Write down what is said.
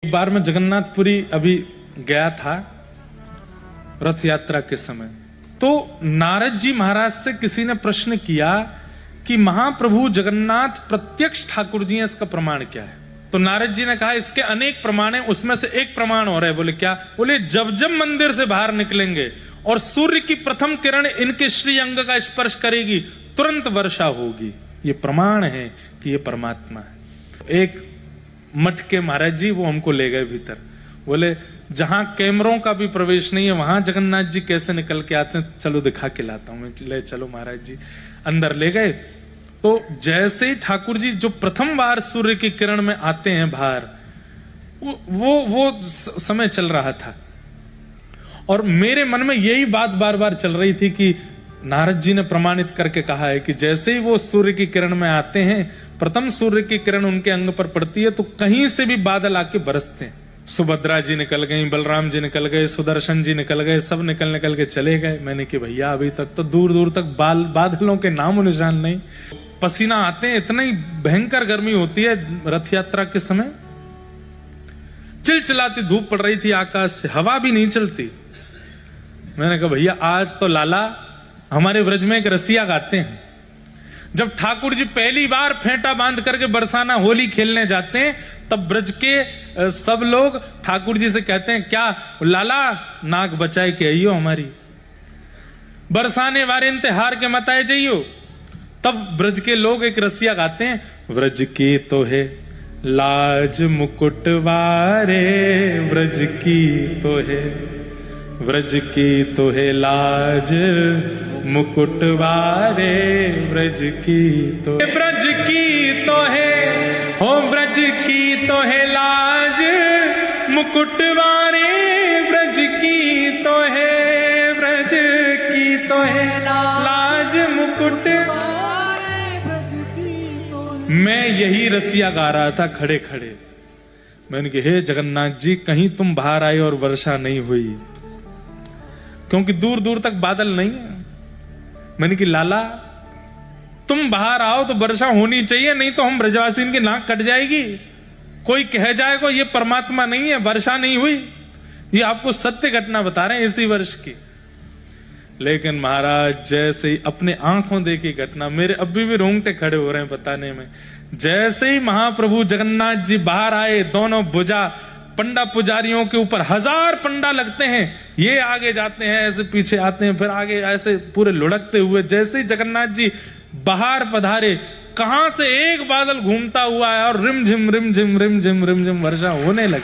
एक बार मैं जगन्नाथपुरी अभी गया था रथ यात्रा के समय, तो नारद जी महाराज से किसी ने प्रश्न किया कि महाप्रभु जगन्नाथ प्रत्यक्ष ठाकुर जी हैं, इसका प्रमाण क्या है? तो नारद जी ने कहा इसके अनेक प्रमाण हैं, उसमें से एक प्रमाण और है। बोले क्या? बोले जब जब मंदिर से बाहर निकलेंगे और सूर्य की प्रथम किरण इनके श्री अंग का स्पर्श करेगी तुरंत वर्षा होगी। ये प्रमाण है कि ये परमात्मा है। एक मठ के महाराज जी वो हमको ले गए भीतर, बोले जहां कैमरों का भी प्रवेश नहीं है वहां जगन्नाथ जी कैसे निकल के आते हैं, चलो दिखा के लाता हूं। मैं ले चलो महाराज जी। अंदर ले गए तो जैसे ही ठाकुर जी जो प्रथम बार सूर्य की किरण में आते हैं बाहर, वो समय चल रहा था और मेरे मन में यही बात बार बार चल रही थी कि नारद जी ने प्रमाणित करके कहा है कि जैसे ही वो सूर्य की किरण में आते हैं, प्रथम सूर्य की किरण उनके अंग पर पड़ती है तो कहीं से भी बादल आके बरसते हैं। सुभद्रा जी निकल गई, बलराम जी निकल गए, सुदर्शन जी निकल गए, सब निकल के चले गए। मैंने कि भैया अभी तक तो दूर दूर तक बादलों के नामो निशान नहीं। पसीना आते हैं, इतना ही भयंकर गर्मी होती है रथ यात्रा के समय। चिलचिलाती धूप पड़ रही थी आकाश से, हवा भी नहीं चलती। मैंने कहा भैया आज तो लाला हमारे ब्रज में एक रसिया गाते हैं, जब ठाकुर जी पहली बार फेंटा बांध करके बरसाना होली खेलने जाते हैं तब ब्रज के सब लोग ठाकुर जी से कहते हैं क्या लाला नाक बचाए के आइयो हमारी, बरसाने वारे इंतहार के मत आए जाइयो। तब ब्रज के लोग एक रसिया गाते हैं, व्रज की तो है लाज मुकुट वारे, व्रज की तो है, व्रज की तो है लाज मुकुट वारे, ब्रज की तो, ब्रज की तो है, हो ब्रज की तो है लाज मुकुट वारे, ब्रज की तो है, ब्रज की तो है लाज मुकुट वारे, ब्रज की तो है। मैं यही रसिया गा रहा था खड़े खड़े। मैंने कहा हे जगन्नाथ जी कहीं तुम बाहर आए और वर्षा नहीं हुई, क्योंकि दूर दूर तक बादल नहीं है। मैंने कि लाला तुम बाहर आओ तो वर्षा होनी चाहिए, नहीं तो हम ब्रजवासी की नाक कट जाएगी। कोई कह जाएगा ये परमात्मा नहीं है, वर्षा नहीं हुई। ये आपको सत्य घटना बता रहे हैं इसी वर्ष की। लेकिन महाराज जैसे ही अपने आंखों देखी घटना, मेरे अभी भी रोंगटे खड़े हो रहे हैं बताने में। जैसे ही महाप्रभु जगन्नाथ जी बाहर आए, दोनों भुजा पंडा पुजारियों के ऊपर 1000 पंडा लगते हैं, ये आगे जाते हैं ऐसे पीछे आते हैं, फिर आगे ऐसे पूरे लुढ़कते हुए। जैसे ही जगन्नाथ जी बाहर पधारे, कहां से एक बादल घूमता हुआ है और रिमझिम रिमझिम रिमझिम रिमझिम वर्षा होने लगी।